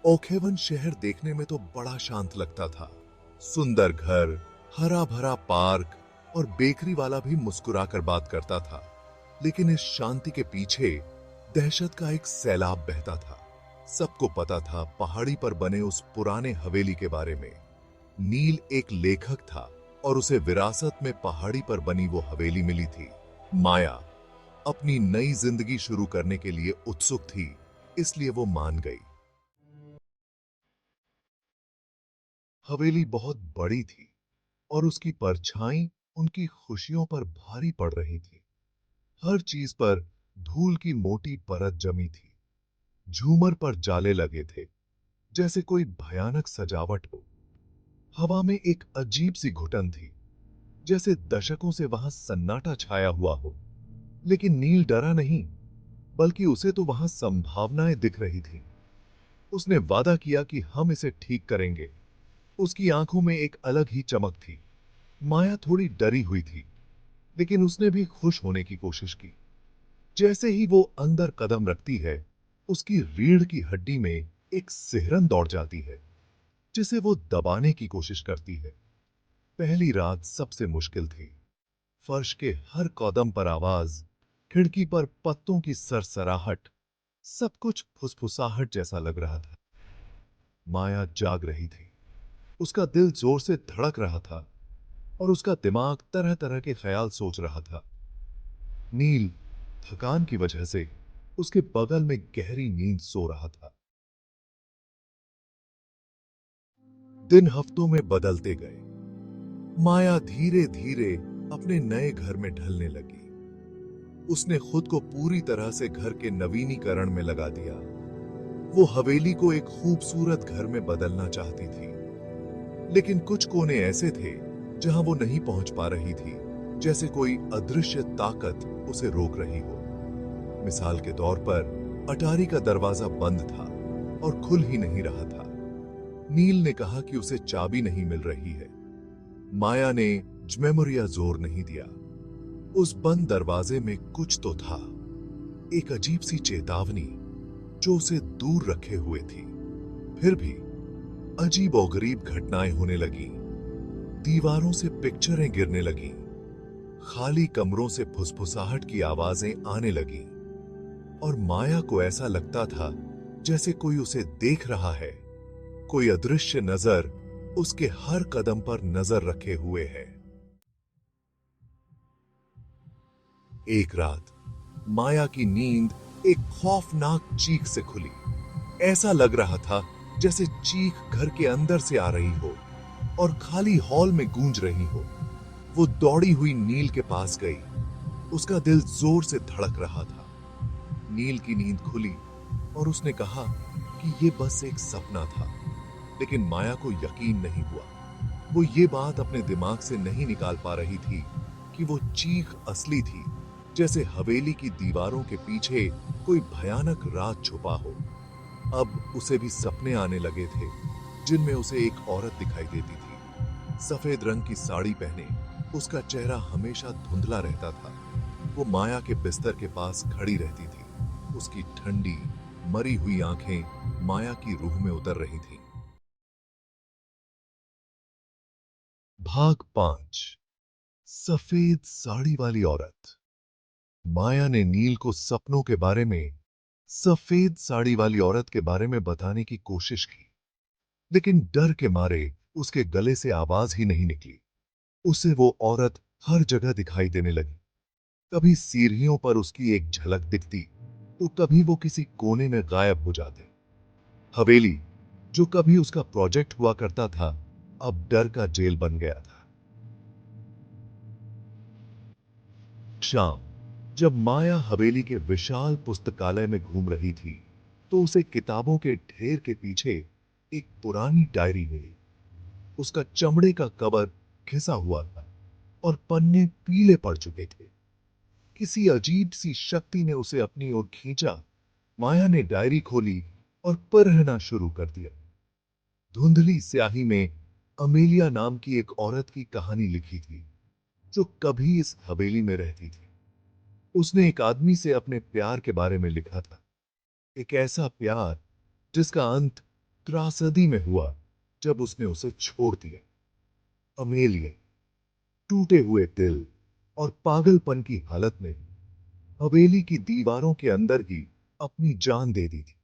ओखेवन शहर देखने में तो बड़ा शांत लगता था। सुंदर घर, हरा भरा पार्क और बेकरी वाला भी मुस्कुराकर बात करता था। लेकिन इस शांति के पीछे दहशत का एक सैलाब बहता था। सबको पता था पहाड़ी पर बने उस पुराने हवेली के बारे में। नील एक लेखक था और उसे विरासत में पहाड़ी पर बनी वो हवेली मिली थी। माया अपनी नई जिंदगी शुरू करने के लिए उत्सुक थी, इसलिए वो मान गई। हवेली बहुत बड़ी थी और उसकी परछाई उनकी खुशियों पर भारी पड़ रही थी। हर चीज पर धूल की मोटी परत जमी थी। झूमर पर जाले लगे थे, जैसे कोई भयानक सजावट हो। हवा में एक अजीब सी घुटन थी, जैसे दशकों से वहां सन्नाटा छाया हुआ हो। लेकिन नील डरा नहीं, बल्कि उसे तो वहां संभावनाएं दिख रही थी। उसने वादा किया कि हम इसे ठीक करेंगे। उसकी आंखों में एक अलग ही चमक थी। माया थोड़ी डरी हुई थी, लेकिन उसने भी खुश होने की कोशिश की। जैसे ही वो अंदर कदम रखती है, उसकी रीढ़ की हड्डी में एक सिहरन दौड़ जाती है, जिसे वो दबाने की कोशिश करती है। पहली रात सबसे मुश्किल थी। फर्श के हर कदम पर आवाज, खिड़की पर पत्तों की सरसराहट, सब कुछ फुसफुसाहट जैसा लग रहा था। माया जाग रही थी। उसका दिल जोर से धड़क रहा था और उसका दिमाग तरह तरह के ख्याल सोच रहा था। नील थकान की वजह से उसके बगल में गहरी नींद सो रहा था। दिन हफ्तों में बदलते गए। माया धीरे धीरे अपने नए घर में ढलने लगी। उसने खुद को पूरी तरह से घर के नवीनीकरण में लगा दिया। वो हवेली को एक खूबसूरत घर में बदलना चाहती थी, लेकिन कुछ कोने ऐसे थे जहां वो नहीं पहुंच पा रही थी, जैसे कोई अदृश्य ताकत उसे रोक रही हो। मिसाल के तौर पर अटारी का दरवाजा बंद था और खुल ही नहीं रहा था। नील ने कहा कि उसे चाबी नहीं मिल रही है। माया ने ज्मेमोरिया जोर नहीं दिया। उस बंद दरवाजे में कुछ तो था, एक अजीब सी चेतावनी जो उसे दूर रखे हुए थी। फिर भी अजीब और गरीब घटनाएं होने लगी। दीवारों से पिक्चरें गिरने लगी। खाली कमरों से फुसफुसाहट की आवाजें आने लगी और माया को ऐसा लगता था जैसे कोई उसे देख रहा है। कोई अदृश्य नजर उसके हर कदम पर नजर रखे हुए है। एक रात माया की नींद एक खौफनाक चीख से खुली। ऐसा लग रहा था जैसे चीख घर के अंदर से आ रही हो और खाली हॉल में गूंज रही हो। वो दौड़ी हुई नील के पास गई। उसका दिल जोर से धड़क रहा था। नील की नींद खुली और उसने कहा कि ये बस एक सपना था। लेकिन माया को यकीन नहीं हुआ। वो ये बात अपने दिमाग से नहीं निकाल पा रही थी कि वो चीख असली थी, जैसे हवेली की दीवारों के पीछे कोई भयानक राज छुपा हो। अब उसे भी सपने आने लगे थे, जिनमें उसे एक औरत दिखाई देती थी। सफेद रंग की साड़ी पहने उसका चेहरा हमेशा धुंधला रहता था। वो माया के बिस्तर के पास खड़ी रहती थी। उसकी ठंडी मरी हुई आंखें माया की रूह में उतर रही थीं। भाग 5। सफेद साड़ी वाली औरत। माया ने नील को सपनों के बारे में, सफेद साड़ी वाली औरत के बारे में बताने की कोशिश की, लेकिन डर के मारे उसके गले से आवाज ही नहीं निकली। उसे वो औरत हर जगह दिखाई देने लगी। कभी सीढ़ियों पर उसकी एक झलक दिखती, तो कभी वो किसी कोने में गायब हो जाते। हवेली, जो कभी उसका प्रोजेक्ट हुआ करता था, अब डर का जेल बन गया था। शाम, जब माया हवेली के विशाल पुस्तकालय में घूम रही थी, तो उसे किताबों के ढेर के पीछे एक पुरानी डायरी मिली। उसका चमड़े का कवर घिसा हुआ था और पन्ने पीले पड़ चुके थे। किसी अजीब सी शक्ति ने उसे अपनी ओर खींचा। माया ने डायरी खोली और पढ़ना शुरू कर दिया। धुंधली स्याही में अमेलिया नाम की एक औरत की कहानी लिखी थी, जो कभी इस हवेली में रहती थी। उसने एक आदमी से अपने प्यार के बारे में लिखा था, एक ऐसा प्यार जिसका अंत त्रासदी में हुआ जब उसने उसे छोड़ दिया। अमेलिया टूटे हुए दिल और पागलपन की हालत में हवेली की दीवारों के अंदर ही अपनी जान दे दी थी।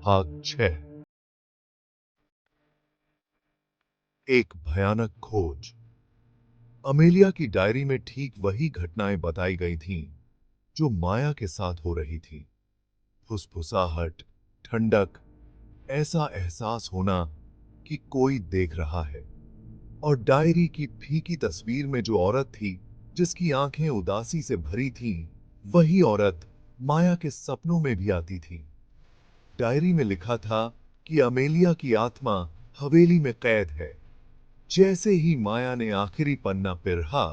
भाग 6। एक भयानक खोज। अमेलिया की डायरी में ठीक वही घटनाएं बताई गई थीं जो माया के साथ हो रही थी। फुसफुसाहट, ठंडक, ऐसा एहसास होना कि कोई देख रहा है। और डायरी की फीकी तस्वीर में जो औरत थी, जिसकी आंखें उदासी से भरी थीं, वही औरत माया के सपनों में भी आती थी। डायरी में लिखा था कि अमेलिया की आत्मा हवेली में कैद है। जैसे ही माया ने आखिरी पन्ना पिरहा,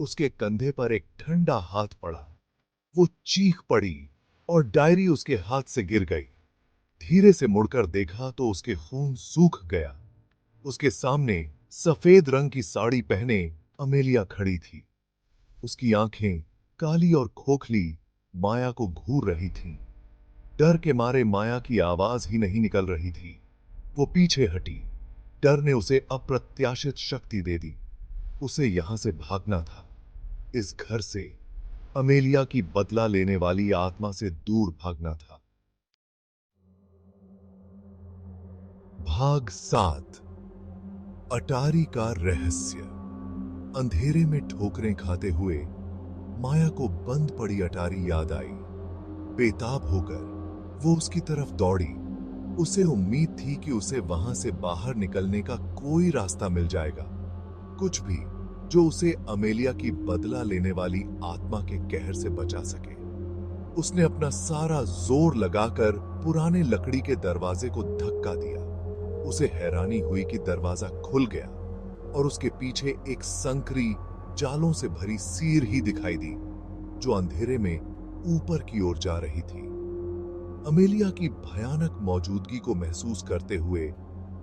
उसके कंधे पर एक ठंडा हाथ पड़ा। वो चीख पड़ी और डायरी उसके हाथ से गिर गई। धीरे से मुड़कर देखा तो उसके खून सूख गया। उसके सामने सफेद रंग की साड़ी पहने अमेलिया खड़ी थी। उसकी आंखें काली और खोखली माया को घूर रही थीं। डर के मारे माया की आवाज ही नहीं निकल रही थी। वो पीछे हटी। डर ने उसे अप्रत्याशित शक्ति दे दी। उसे यहां से भागना था, इस घर से, अमेलिया की बदला लेने वाली आत्मा से दूर भागना था। भाग 7। अटारी का रहस्य। अंधेरे में ठोकरें खाते हुए माया को बंद पड़ी अटारी याद आई। बेताब होकर वो उसकी तरफ दौड़ी। उसे उम्मीद थी कि उसे वहां से बाहर निकलने का कोई रास्ता मिल जाएगा, कुछ भी जो उसे अमेलिया की बदला लेने वाली आत्मा के कहर से बचा सके। उसने अपना सारा जोर लगाकर पुराने लकड़ी के दरवाजे को धक्का दिया। उसे हैरानी हुई कि दरवाजा खुल गया और उसके पीछे एक संकरी, जालों से भरी सीर ही दिखाई दी, जो अंधेरे में ऊपर की ओर जा रही थी। अमेलिया की भयानक मौजूदगी को महसूस करते हुए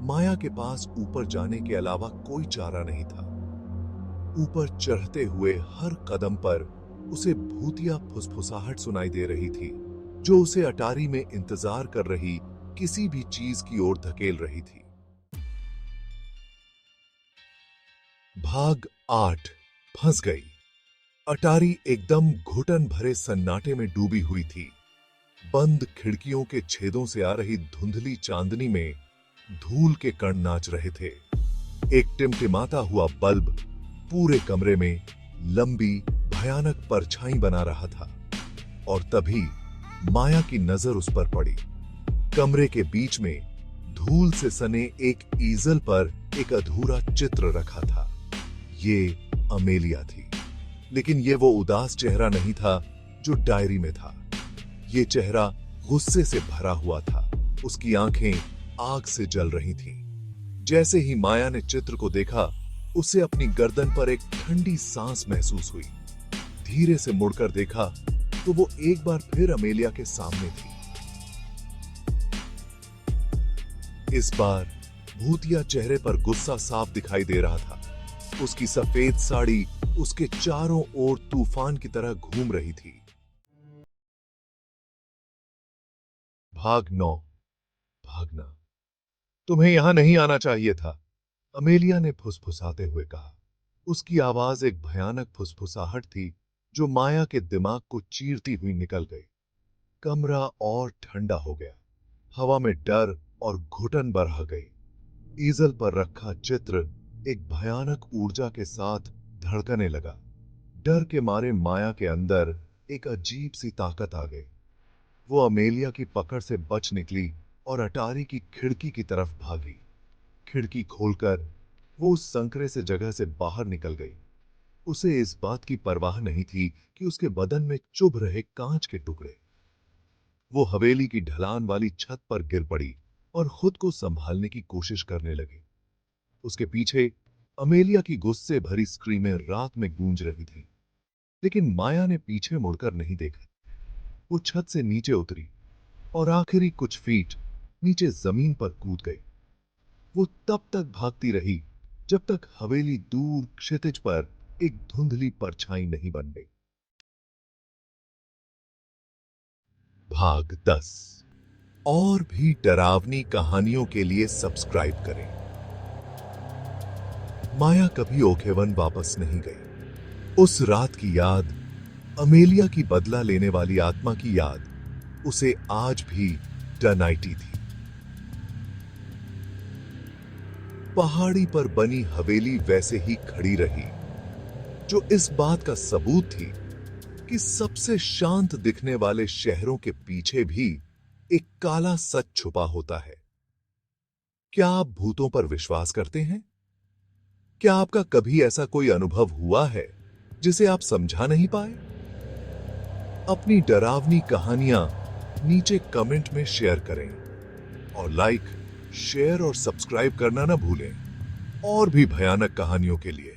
माया के पास ऊपर जाने के अलावा कोई चारा नहीं था। ऊपर चढ़ते हुए हर कदम पर उसे भूतिया फुसफुसाहट सुनाई दे रही थी, जो उसे अटारी में इंतजार कर रही किसी भी चीज की ओर धकेल रही थी। भाग 8। फंस गई। अटारी एकदम घुटन भरे सन्नाटे में डूबी हुई थी। बंद खिड़कियों के छेदों से आ रही धुंधली चांदनी में धूल के कण नाच रहे थे। एक टिमटिमाता हुआ बल्ब पूरे कमरे में लंबी भयानक परछाई बना रहा था। और तभी माया की नजर उस पर पड़ी। कमरे के बीच में धूल से सने एक ईजल पर एक अधूरा चित्र रखा था। ये अमेलिया थी, लेकिन ये वो उदास चेहरा नहीं था जो डायरी में था। ये चेहरा गुस्से से भरा हुआ था। उसकी आंखें आग से जल रही थीं। जैसे ही माया ने चित्र को देखा, उसे अपनी गर्दन पर एक ठंडी सांस महसूस हुई। धीरे से मुड़कर देखा तो वो एक बार फिर अमेलिया के सामने थी। इस बार भूतिया चेहरे पर गुस्सा साफ दिखाई दे रहा था। उसकी सफेद साड़ी उसके चारों ओर तूफान की तरह घूम रही थी। भाग 9। भागना। तुम्हें यहां नहीं आना चाहिए था, अमेलिया ने फुसफुसाते हुए कहा। उसकी आवाज एक भयानक फुसफुसाहट थी जो माया के दिमाग को चीरती हुई निकल गई। कमरा और ठंडा हो गया। हवा में डर और घुटन बढ़ गई। ईजल पर रखा चित्र एक भयानक ऊर्जा के साथ धड़कने लगा। डर के मारे माया के अंदर एक अजीब सी ताकत आ गई। वो अमेलिया की पकड़ से बच निकली और अटारी की खिड़की की तरफ भागी। खिड़की खोलकर वो उस संकरे से जगह से बाहर निकल गई। उसे इस बात की परवाह नहीं थी कि उसके बदन में चुभ रहे कांच के टुकड़े। वो हवेली की ढलान वाली छत पर गिर पड़ी और खुद को संभालने की कोशिश करने लगी। उसके पीछे अमेलिया की गुस्से भरी स्क्रीमें रात में गूंज रही थी, लेकिन माया ने पीछे मुड़कर नहीं देखा। वो छत से नीचे उतरी और आखिरी कुछ फीट नीचे जमीन पर कूद गई। वो तब तक भागती रही जब तक हवेली दूर क्षितिज पर एक धुंधली परछाई नहीं बन गई। भाग 10। और भी डरावनी कहानियों के लिए सब्सक्राइब करें। माया कभी ओखेवन वापस नहीं गई। उस रात की याद, अमेलिया की बदला लेने वाली आत्मा की याद, उसे आज भी टनाइटी थी। पहाड़ी पर बनी हवेली वैसे ही खड़ी रही, जो इस बात का सबूत थी कि सबसे शांत दिखने वाले शहरों के पीछे भी एक काला सच छुपा होता है। क्या आप भूतों पर विश्वास करते हैं? क्या आपका कभी ऐसा कोई अनुभव हुआ है जिसे आप समझा नहीं पाए? अपनी डरावनी कहानियां नीचे कमेंट में शेयर करें और लाइक, शेयर और सब्सक्राइब करना ना भूलें और भी भयानक कहानियों के लिए।